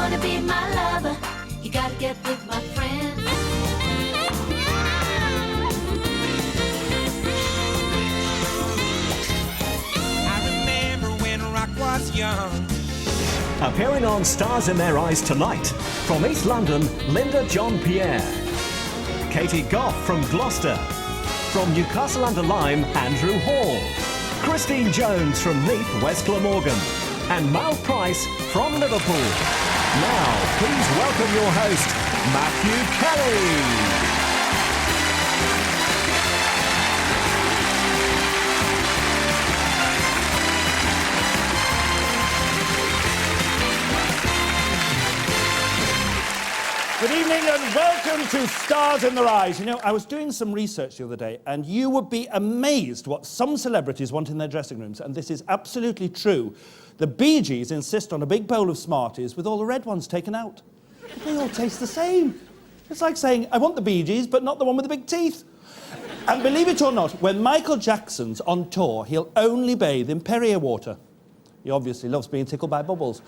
wanna be my lover, you gotta get with my friends. I remember when rock was young. Appearing on Stars in Their Eyes tonight, from East London, Linda John-Pierre. Katie Gough from Gloucester. From Newcastle-under-Lyme, Andrew Hall. Christine Jones from Leith, West Glamorgan. And Mal Price from Liverpool. Now, please welcome your host, Matthew Kelly. Good evening and welcome to Stars in Their Eyes. You know, I was doing some research the other day and you would be amazed what some celebrities want in their dressing rooms, and this is absolutely true. The Bee Gees insist on a big bowl of Smarties with all the red ones taken out. They all taste the same. It's like saying, I want the Bee Gees, but not the one with the big teeth. And believe it or not, when Michael Jackson's on tour, he'll only bathe in Perrier water. He obviously loves being tickled by bubbles.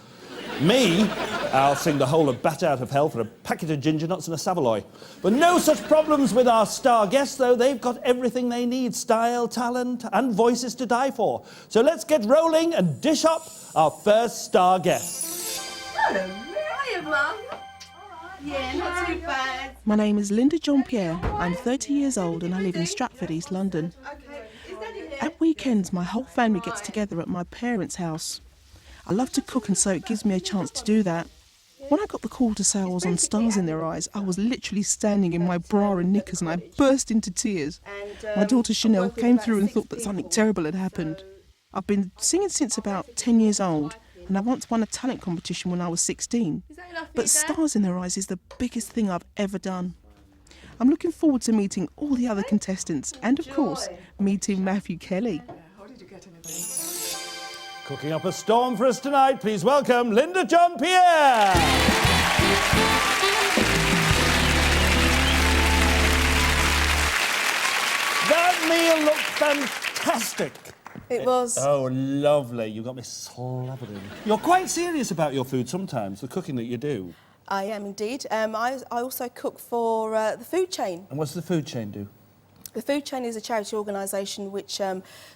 Me, I'll sing the whole of Bat Out of Hell for a packet of ginger nuts and a Savoy. But no such problems with our star guests, though. They've got everything they need, style, talent, and voices to die for. So let's get rolling and dish up our first star guest. Hello, hiya, Mum. Yeah, not too bad. My name is Linda John-Pierre. I'm 30 years old and I live in Stratford, East London. Okay, is Daddy here? At weekends, my whole family gets together at my parents' house. I love to cook, and so it gives me a chance to do that. When I got the call to say I was on Stars in Their Eyes, I was literally standing in my bra and knickers and I burst into tears. My daughter Chanel came through and thought that something terrible had happened. I've been singing since about 10 years old, and I once won a talent competition when I was 16. But Stars in Their Eyes is the biggest thing I've ever done. I'm looking forward to meeting all the other contestants and, of course, meeting Matthew Kelly. Cooking up a storm for us tonight, please welcome Linda John-Pierre. That meal looked fantastic. It was. Oh, lovely. You got me slobbering. You're quite serious about your food sometimes, the cooking that you do. I am indeed. I also cook for the food chain. And what's the food chain do? The food chain is a charity organisation which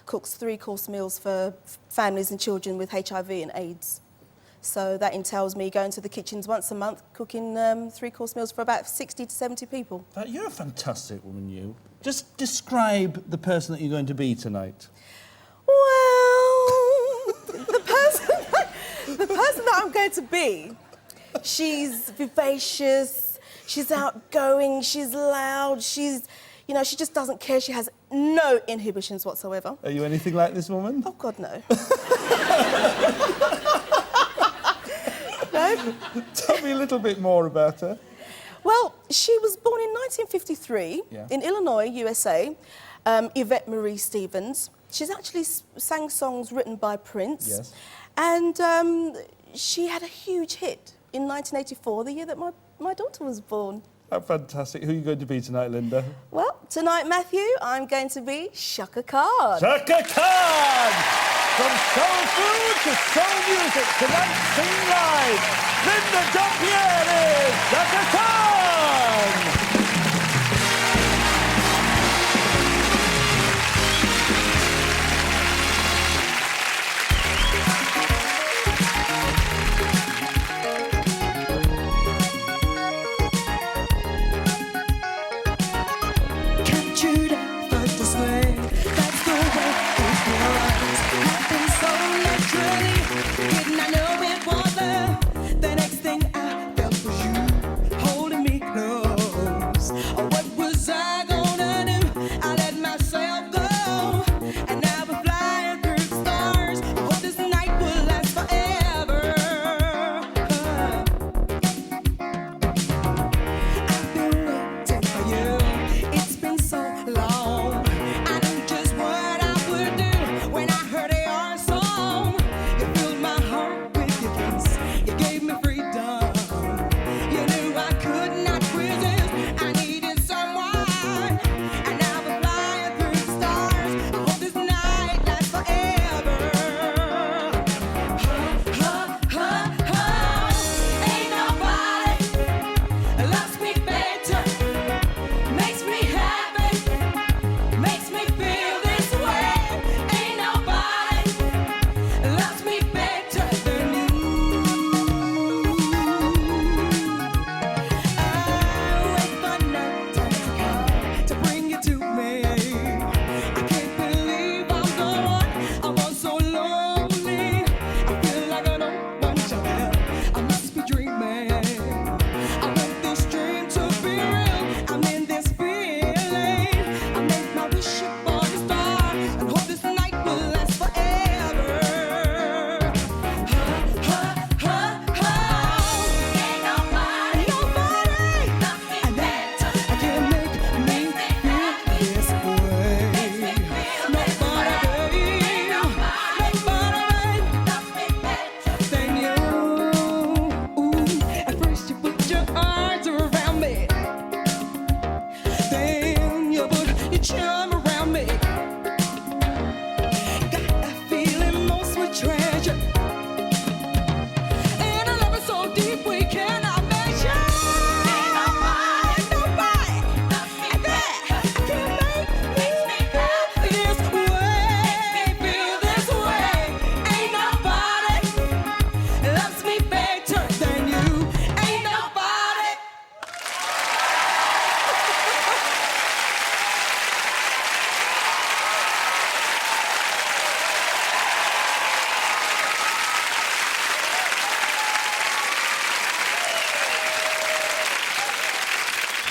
cooks 3-course meals for families and children with HIV and AIDS. So that entails me going to the kitchens once a month, cooking 3-course meals for about 60 to 70 people. You're a fantastic woman, you. Just describe the person that you're going to be tonight. Well, the person that I'm going to be, she's vivacious, she's outgoing, she's loud, she's... You know, she just doesn't care. She has no inhibitions whatsoever. Are you anything like this woman? Oh, God, no. No? Tell me a little bit more about her. Well, she was born in 1953 in Illinois, USA. Yvette Marie Stevens. She's actually sang songs written by Prince. Yes. And she had a huge hit in 1984, the year that my daughter was born. How fantastic. Who are you going to be tonight, Linda? Well, tonight, Matthew, I'm going to be Chaka Khan. Chaka Khan! From soul food to soul music, tonight singing live, Linda John-Pierre is Chaka Khan! Didn't I know it was love? The next thing I felt was you holding me close.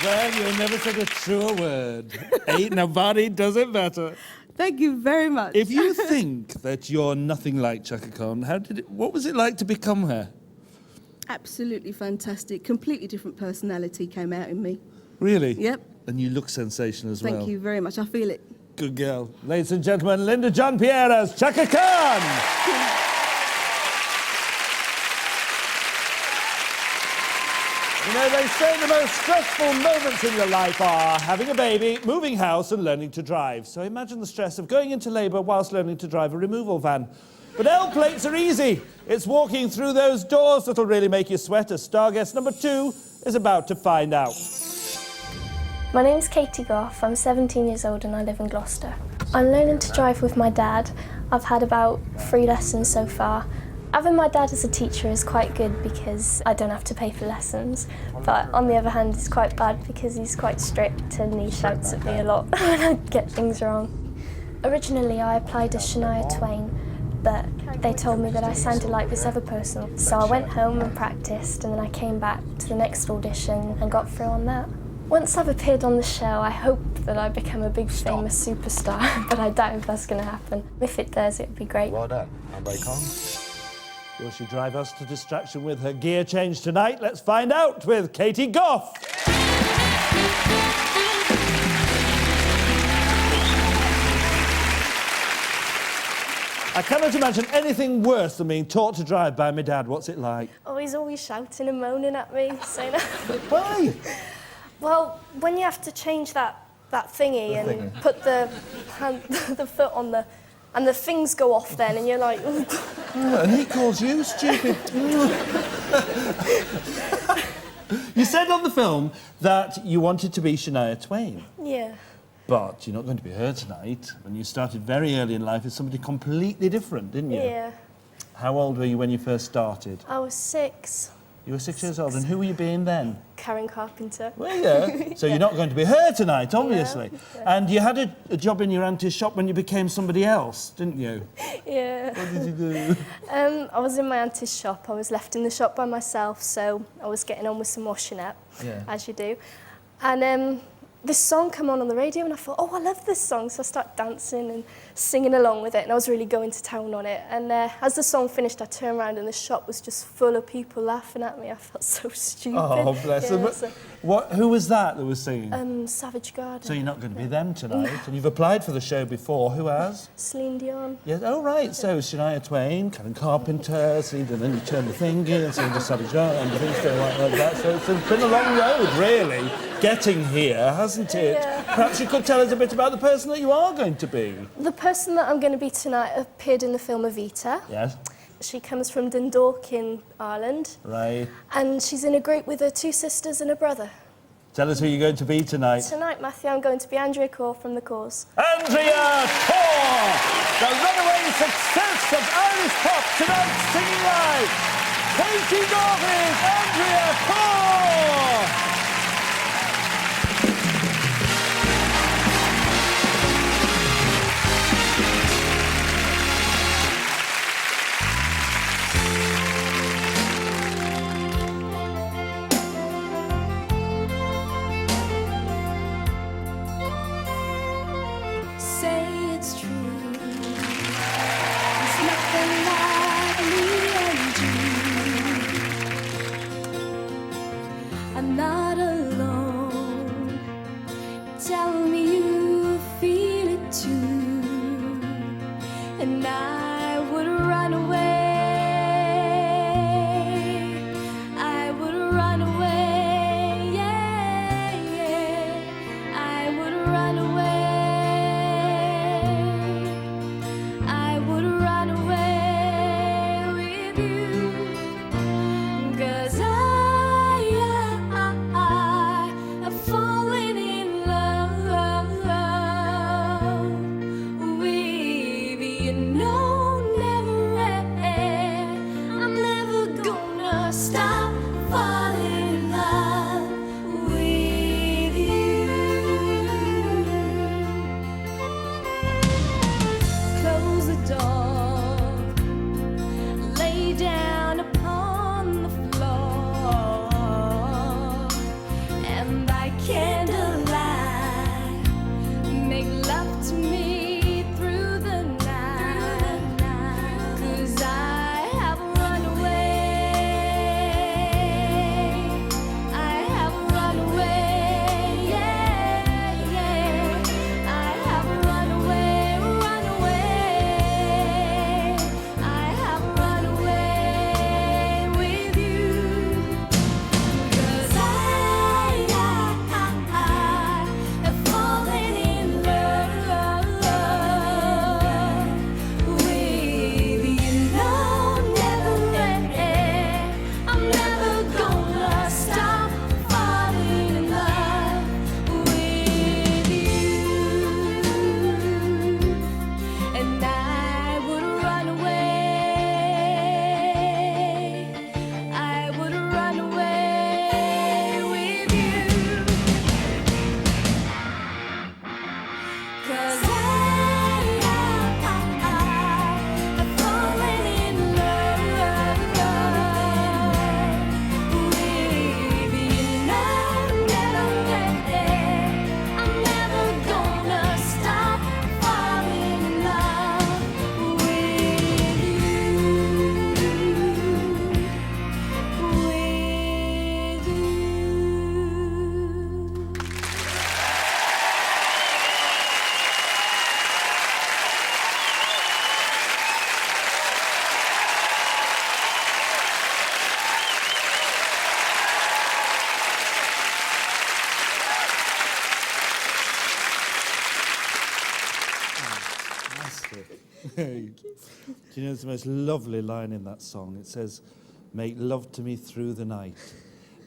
Well, you never said a truer word. Ain't nobody does it better. Thank you very much. If you think that you're nothing like Chaka Khan, what was it like to become her? Absolutely fantastic. Completely different personality came out in me. Really? Yep. And you look sensational as well. Thank you very much. I feel it. Good girl. Ladies and gentlemen, Linda John-Pierre as Chaka Khan. You know, they say the most stressful moments in your life are having a baby, moving house and learning to drive. So imagine the stress of going into labour whilst learning to drive a removal van. But L plates are easy. It's walking through those doors that'll really make you sweat, as star guest number 2 is about to find out. My name's Katie Gough, I'm 17 years old and I live in Gloucester. I'm learning to drive with my dad. I've had about 3 lessons so far. Having my dad as a teacher is quite good because I don't have to pay for lessons, but on the other hand it's quite bad because he's quite strict and he shouts at me a lot when I get things wrong. Originally I applied as Shania Twain, but they told me that I sounded like this other person, so I went home and practiced and then I came back to the next audition and got through on that. Once I've appeared on the show, I hope that I become a big famous superstar, but I doubt if that's going to happen. If it does, it would be great. Well done. I'm very calm. Will she drive us to distraction with her gear change tonight? Let's find out with Katie Gough. I cannot imagine anything worse than being taught to drive by my dad. What's it like? Oh, he's always shouting and moaning at me, saying... Why? Well, when you have to change that thingy and put the foot on the... And the things go off then, and you're like... And he calls you stupid. You said on the film that you wanted to be Shania Twain. Yeah. But you're not going to be her tonight. When you started very early in life as somebody completely different, didn't you? Yeah. How old were you when you first started? I was 6. You were 6 years old, and who were you being then? Karen Carpenter. Well, yeah. So you're not going to be her tonight, obviously. No. And you had a job in your auntie's shop when you became somebody else, didn't you? Yeah. What did you do? I was in my auntie's shop. I was left in the shop by myself, so I was getting on with some washing up, as you do. And this song came on the radio, and I thought, oh, I love this song. So I started dancing and singing along with it, and I was really going to town on it. And as the song finished, I turned around, and the shop was just full of people laughing at me. I felt so stupid. Oh, bless them. So, Who was that was singing? Savage Garden. So you're not going to be them tonight, and you've applied for the show before. Who has? Celine Dion. Yes. Oh, right. So Shania Twain, Karen Carpenter, Celine, and then you turn the thing in, and Celine Savage Garden, and things go like that. So it's been a long road, really, getting here, hasn't it? Yeah. Perhaps you could tell us a bit about the person that you are going to be. The person that I'm going to be tonight appeared in the film Evita. Yes. She comes from Dundalk in Ireland. Right. And she's in a group with her 2 sisters and a brother. Tell us who you're going to be tonight. Tonight, Matthew, I'm going to be Andrea Corr from The Cause. Andrea Corr, the runaway success of Irish pop, tonight singing live. Katie Gough is Andrea Corr. I'm not alone. Tell me you feel it too, and I would run away. I would run away. Yeah, yeah. I would run away. I would run away with you, 'cause I've fallen in love with you. No, never end. I'm never gonna stop falling in love with you. Close the door, lay down upon the floor, and I can't Okay. Do you know, it's the most lovely line in that song. It says, "Make love to me through the night."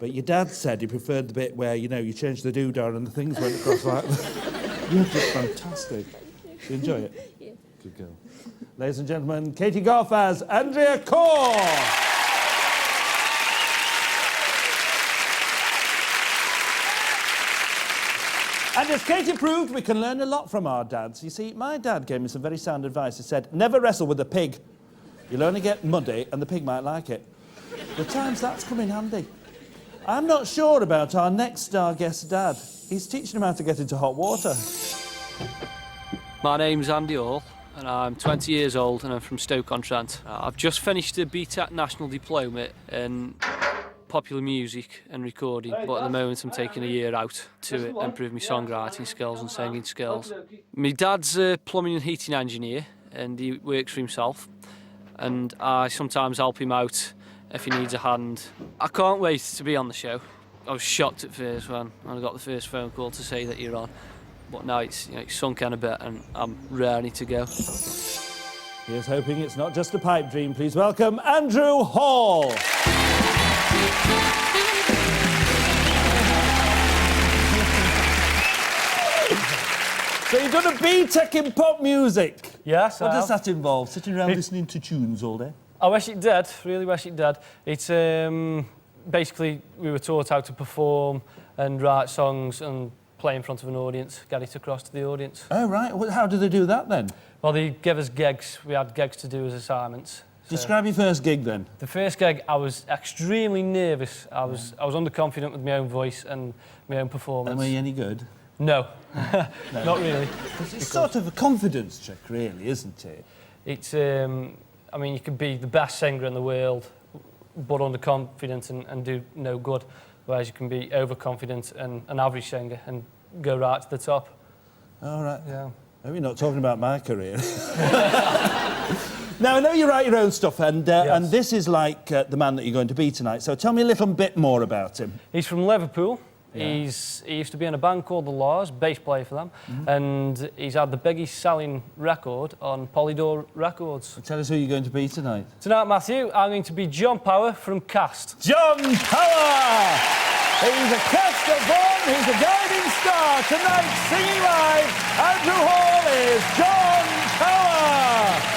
But your dad said he preferred the bit where, you know, you changed the doodah and the things went across like that. You're just fantastic. Do you enjoy it? Yeah. Good girl. Ladies and gentlemen, Katie Gough as Andrea Corr. And as Katie proved, we can learn a lot from our dads. You see, my dad gave me some very sound advice. He said, never wrestle with a pig. You'll only get muddy and the pig might like it. At times that's come in handy. I'm not sure about our next star guest dad. He's teaching him how to get into hot water. My name's Andy Hall and I'm 20 years old and I'm from Stoke-on-Trent. I've just finished a BTEC National Diploma in popular music and recording, but at the moment I'm taking a year out to improve my songwriting skills and singing skills. My dad's a plumbing and heating engineer and he works for himself, and I sometimes help him out if he needs a hand. I can't wait to be on the show. I was shocked at first when I got the first phone call to say that you're on, but now it's sunk in a bit and I'm ready to go. Here's hoping it's not just a pipe dream. Please welcome Andrew Hall. So you've done a BTEC in pop music. Yes, What does that involve? Sitting around listening to tunes all day? I wish it did, really wish it did. It's basically we were taught how to perform and write songs and play in front of an audience, get it across to the audience. Oh, right. Well, how do they do that then? Well, they give us gigs. We had gigs to do as assignments. So Describe your first gig then. the first gig, I was extremely nervous. I was underconfident with my own voice and my own performance. And were you any good? No, not really. It's sort of a confidence check, really, isn't it? It's, I mean, you could be the best singer in the world, but underconfident and do no good, whereas you can be overconfident and an average singer and go right to the top. All right. Yeah. Maybe not talking about my career. Now, I know you write your own stuff, and this is like the man that you're going to be tonight, so tell me a little bit more about him. He's from Liverpool. Yeah. He used to be in a band called The Laws, bass player for them, and he's had the biggest selling record on Polydor Records. So tell us who you're going to be tonight. Tonight, Matthew, I'm going to be John Power from Cast. John Power! He's a cast of one, he's a guiding star. Tonight, singing live, Andrew Hall is John Power!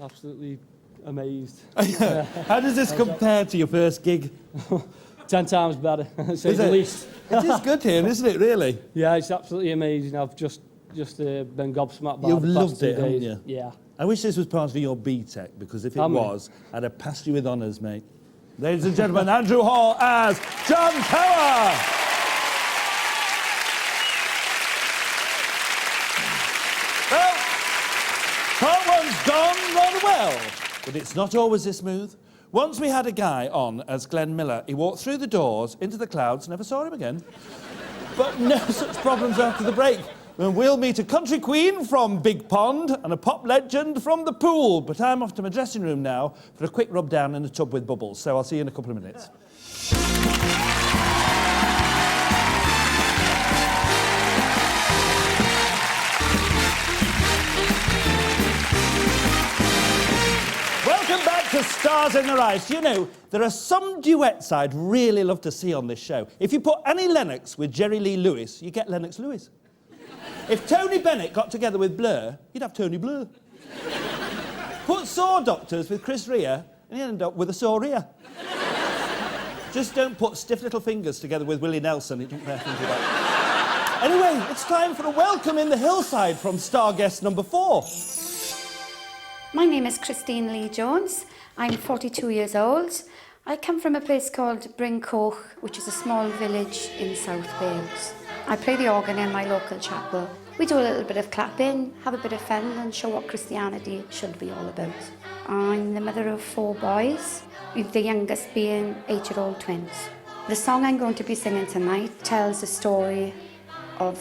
absolutely amazed. How does this compare to your first gig? 10 times better, to say Is the it? least. It is good here, isn't it, really? Yeah, it's absolutely amazing. I've just been gobsmacked by You've the past loved 2 it, haven't days. you? Yeah. I wish this was part of your BTEC, because if it Haven't we? was, I'd have passed you with honours, mate. Ladies and gentlemen, Andrew Hall as John-Pierre! Well, part one's gone rather well, but it's not always this smooth. Once we had a guy on as Glenn Miller. He walked through the doors, into the clouds, never saw him again. But no such problems after the break. And we'll meet a country queen from Big Pond and a pop legend from the pool. But I'm off to my dressing room now for a quick rub down in a tub with bubbles. So I'll see you in a couple of minutes. Welcome back to Stars in Their Eyes. Do you know, there are some duets I'd really love to see on this show. If you put Annie Lennox with Jerry Lee Lewis, you get Lennox Lewis. If Tony Bennett got together with Blur, you'd have Tony Blur. Put Saw Doctors with Chris Rea, and you'd end up with a Saw Rea. Just don't put Stiff Little Fingers together with Willie Nelson. It don't bear thinking about. Anyway, it's time for a welcome in the hillside from star guest number 4. My name is Christine Lee Jones. I'm 42 years old. I come from a place called Gough, which is a small village in South Wales. I play the organ in my local chapel. We do a little bit of clapping, have a bit of fun and show what Christianity should be all about. I'm the mother of 4 boys, with the youngest being 8-year-old twins. The song I'm going to be singing tonight tells a story of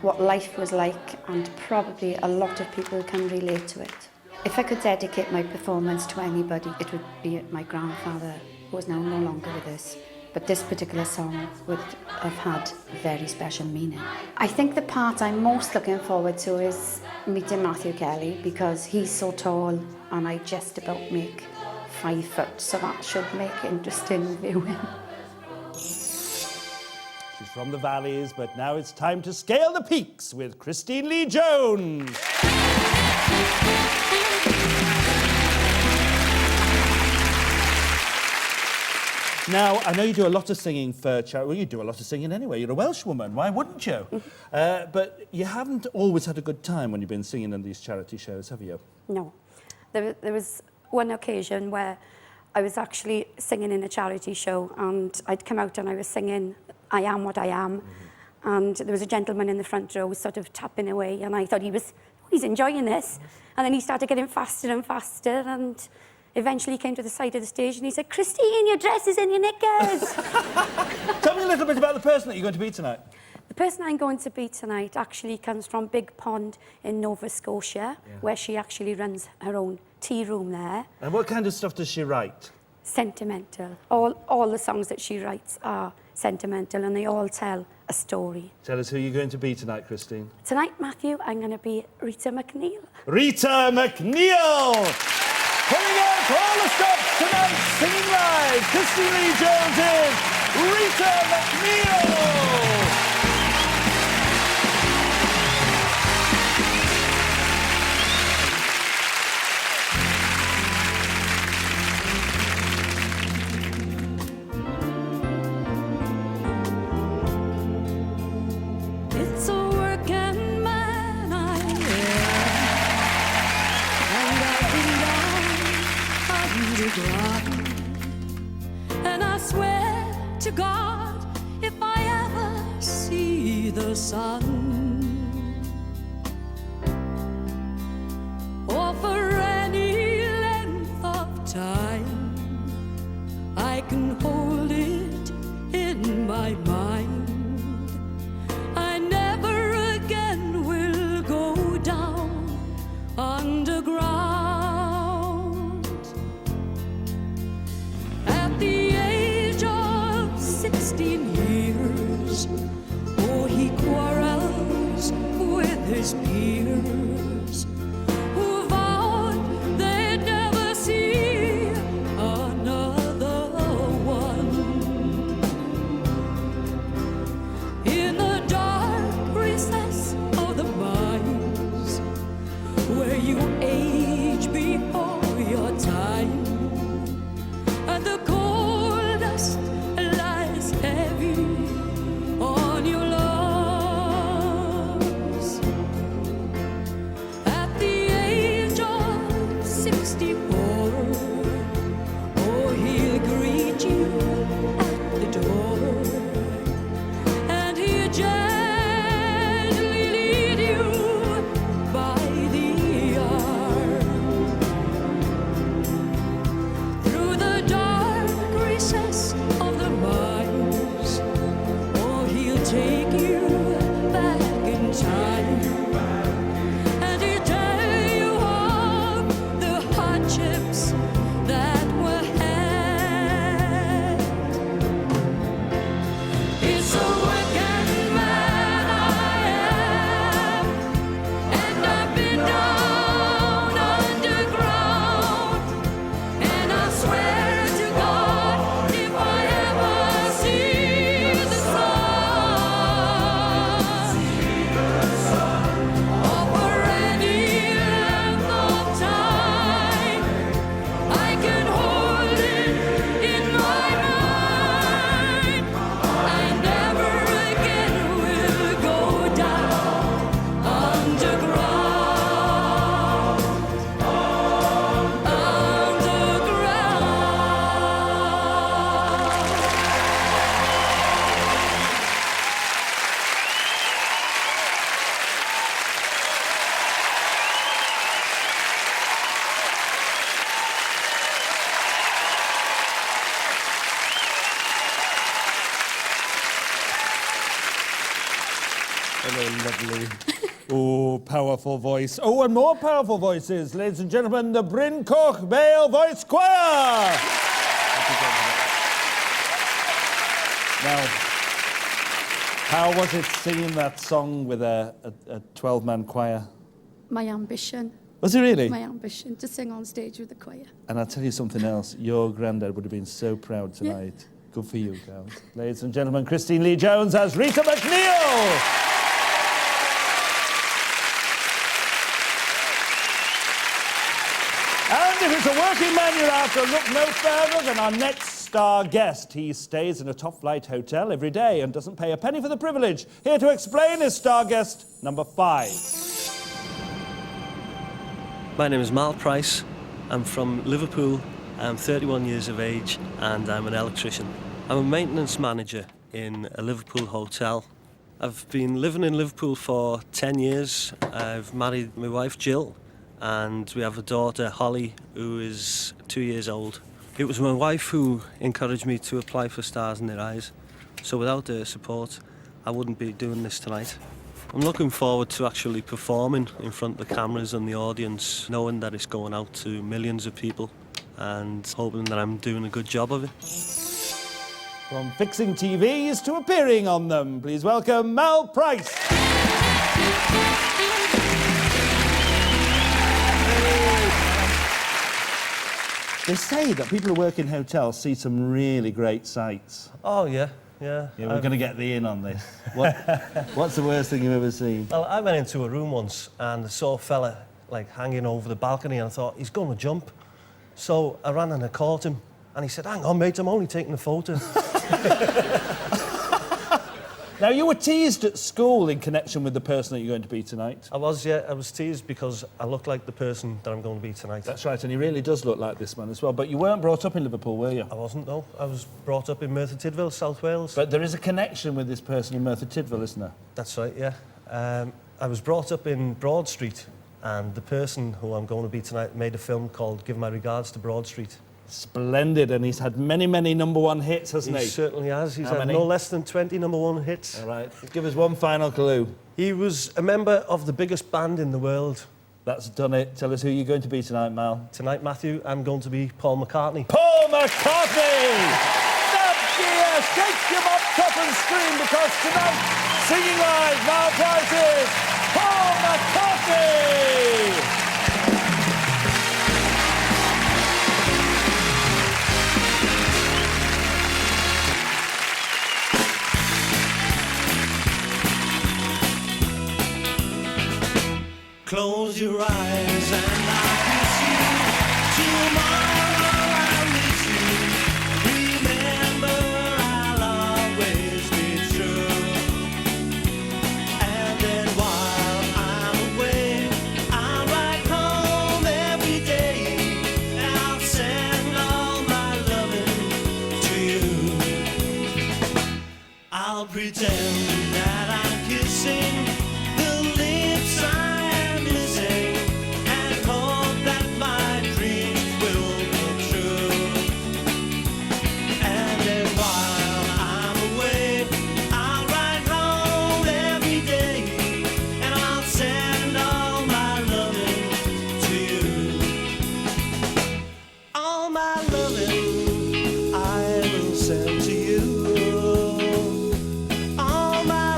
what life was like, and probably a lot of people can relate to it. If I could dedicate my performance to anybody, it would be my grandfather, who is now no longer with us. But this particular song would have had very special meaning. I think the part I'm most looking forward to is meeting Matthew Kelly, because he's so tall and I just about make 5 foot, so that should make interesting viewing. She's from the valleys, but now it's time to scale the peaks with Christine Lee Jones. Now, I know you do a lot of singing for charity. Well, you do a lot of singing anyway. You're a Welsh woman. Why wouldn't you? But you haven't always had a good time when you've been singing on these charity shows, have you? No. There was one occasion where I was actually singing in a charity show, and I'd come out and I was singing I Am What I Am. And there was a gentleman in the front row sort of tapping away, and I thought he's enjoying this. And then he started getting faster and faster, and eventually he came to the side of the stage and he said, "Christine, your dress is in your knickers." Tell me a little bit about the person that you're going to be tonight. The person I'm going to be tonight actually comes from Big Pond in Nova Scotia, where she actually runs her own tea room there. And what kind of stuff does she write? Sentimental. All the songs that she writes are sentimental, and they all tell a story. Tell us who you're going to be tonight, Christine. Tonight, Matthew, I'm going to be Rita MacNeil. Rita MacNeil! Pulling out all the stops tonight, singing live, Christine Lee Jones is Rita MacNeil! It's a working man I am, and I've been down underground. And I swear to God, if I ever see the sun, or for any length of time, I can hold it in my mind. I never again will go down underground. At the age of 16 years, oh, he quarreled Hello, lovely. Oh, powerful voice. Oh, and more powerful voices. Ladies and gentlemen, the Bryn Coch Male Voice Choir. Now, how was it singing that song with a 12-man choir? My ambition. Was it really? My ambition to sing on stage with the choir. And I'll tell you something else. Your granddad would have been so proud tonight. Yeah. Good for you, girls. Ladies and gentlemen, Christine Lee-Jones as Rita MacNeil. And if it's a working man you're after, look no further than our next star guest. He stays in a top-flight hotel every day and doesn't pay a penny for the privilege. Here to explain is star guest number 5. My name is Mal Price. I'm from Liverpool. I'm 31 years of age and I'm an electrician. I'm a maintenance manager in a Liverpool hotel. I've been living in Liverpool for 10 years. I've married my wife Jill and we have a daughter Holly who is 2 years old. It was my wife who encouraged me to apply for Stars in Their Eyes. So without her support, I wouldn't be doing this tonight. I'm looking forward to actually performing in front of the cameras and the audience, knowing that it's going out to millions of people and hoping that I'm doing a good job of it. From fixing TVs to appearing on them, please welcome Mal Price. They say that people who work in hotels see some really great sights. Oh, yeah. Yeah, we're going to get the in on this. What's the worst thing you've ever seen? Well, I went into a room once and I saw a fella like hanging over the balcony and I thought, he's going to jump. So I ran and I caught him and he said, hang on mate, I'm only taking a photo. Now, you were teased at school in connection with the person that you're going to be tonight. I was, yeah. I was teased because I look like the person that I'm going to be tonight. That's right, and he really does look like this man as well. But you weren't brought up in Liverpool, were you? I wasn't, no. I was brought up in Merthyr Tydfil, South Wales. But there is a connection with this person in Merthyr Tydfil, isn't there? That's right, yeah. I was brought up in Broad Street, and the person who I'm going to be tonight made a film called Give My Regards to Broad Street. Splendid, and he's had many, many #1 hits, hasn't he? He certainly has. He's How had many? no less than 20 #1 hits. All right, give us one final clue. He was a member of the biggest band in the world. That's done it. Tell us who you're going to be tonight, Mal. Tonight, Matthew, I'm going to be Paul McCartney. Paul McCartney! Yes, shake your mop top and scream, because tonight, singing live, Mal Price is Paul McCartney! Close your eyes and I'll kiss you. Tomorrow I'll miss you. Remember, I'll always be true. And then while I'm away, I'll write home every day. And I'll send all my loving to you. I'll pretend that I'm kissing the lips I am missing, and hope that my dreams will come true. And then while I'm away, I'll write home every day, and I'll send all my loving to you. All my loving I will send to you. All my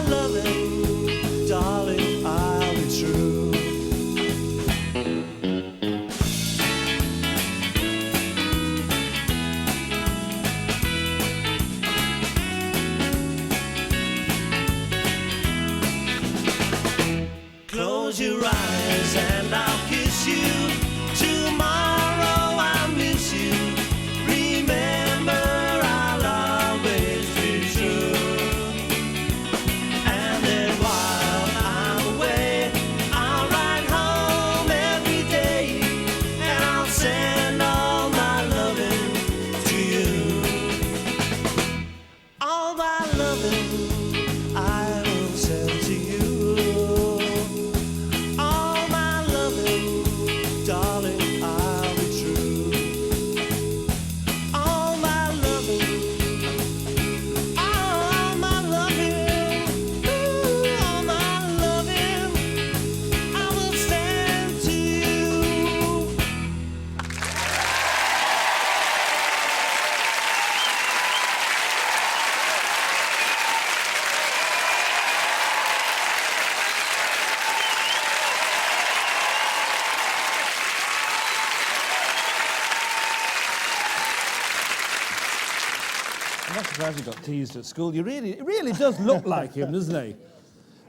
surprised he got teased at school. It really does look like him, doesn't he?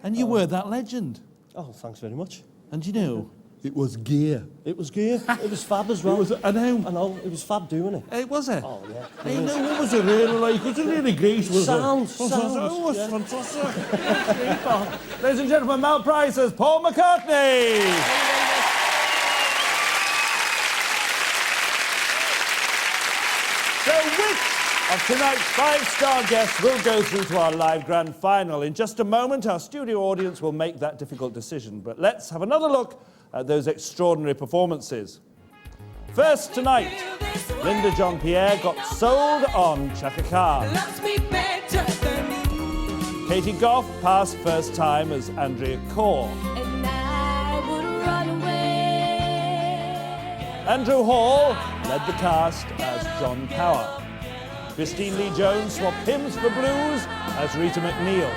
And you were that legend. Oh, thanks very much. And you know, it was gear. It was gear. It was fab as well. I know. I know. It was fab doing it. It was it? Oh, yeah. Hey, no, what was it really like? Was it really great? Was Sounds. It was fantastic. Ladies and gentlemen, Mal Price as Paul McCartney. So which of tonight's five-star guests will go through to our live grand final? In just a moment, our studio audience will make that difficult decision. But let's have another look at those extraordinary performances. First tonight, Linda John-Pierre got sold on Chaka Khan. Katie Gough passed first time as Andrea Corr. Andrew Hall led the cast as John Power. Christine Lee Jones swapped hymns for blues as Rita MacNeil.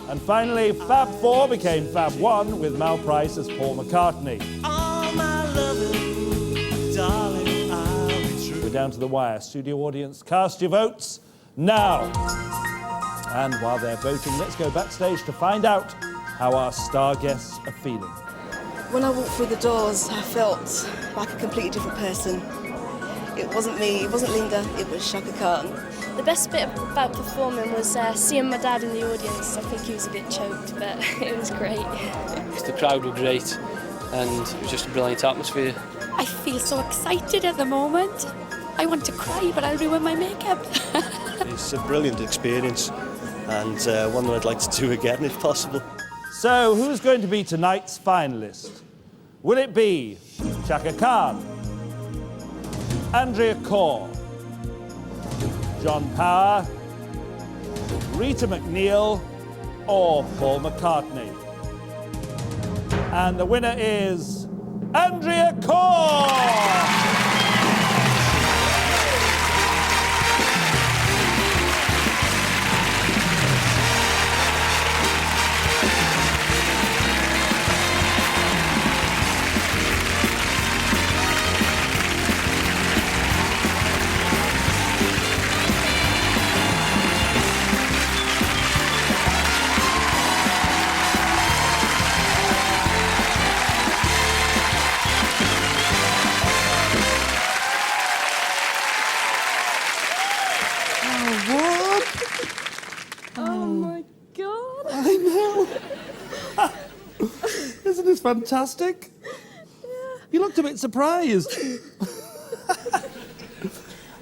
And finally, Fab 4 became Fab 1 with Mal Price as Paul McCartney. All my loving, darling, I'll be true. We're down to the wire. Studio audience, cast your votes now. And while they're voting, let's go backstage to find out how our star guests are feeling. When I walked through the doors, I felt like a completely different person. It wasn't me, it wasn't Linda, it was Chaka Khan. The best bit about performing was seeing my dad in the audience. I think he was a bit choked, but it was great. The crowd were great and it was just a brilliant atmosphere. I feel so excited at the moment. I want to cry, but I'll ruin my makeup. It's a brilliant experience and one that I'd like to do again if possible. So, who's going to be tonight's finalist? Will it be Chaka Khan, Andrea Corr, John Power, Rita MacNeil, or Paul McCartney? And the winner is Andrea Corr! Isn't this fantastic? Yeah. You looked a bit surprised.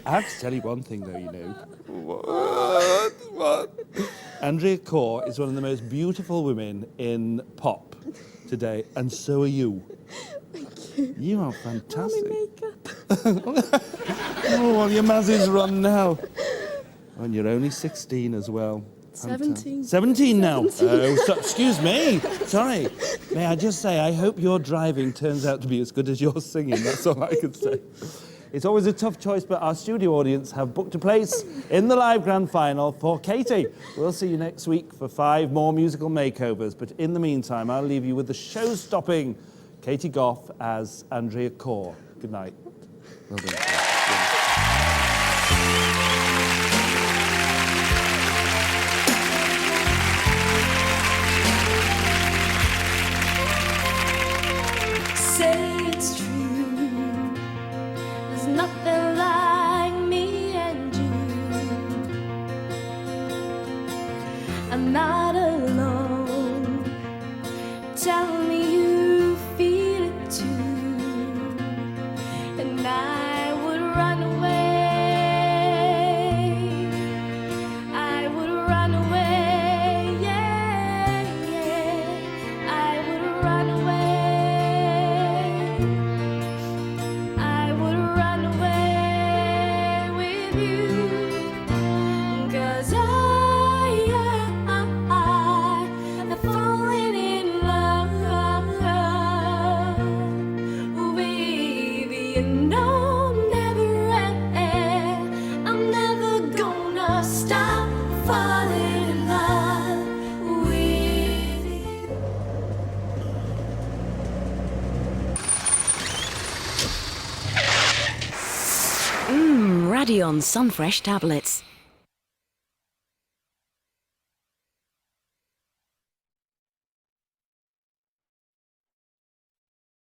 I have to tell you one thing, though, you know. What? Andrea Corr is one of the most beautiful women in pop today, and so are you. Thank you. You are fantastic. My makeup. Oh, well, your mazzies run now. And you're only 16 as well. 17. 17 now? 17. Oh, excuse me. Sorry. May I just say, I hope your driving turns out to be as good as your singing. That's all I can say. It's always a tough choice, but our studio audience have booked a place in the live grand final for Katie. We'll see you next week for 5 more musical makeovers. But in the meantime, I'll leave you with the show-stopping Katie Gough as Andrea Corr. Good night. Well done. Say it's true, there's nothing like me and you. I'm not alone, tell me you feel it too. And I would run away Radion Sunfresh tablets.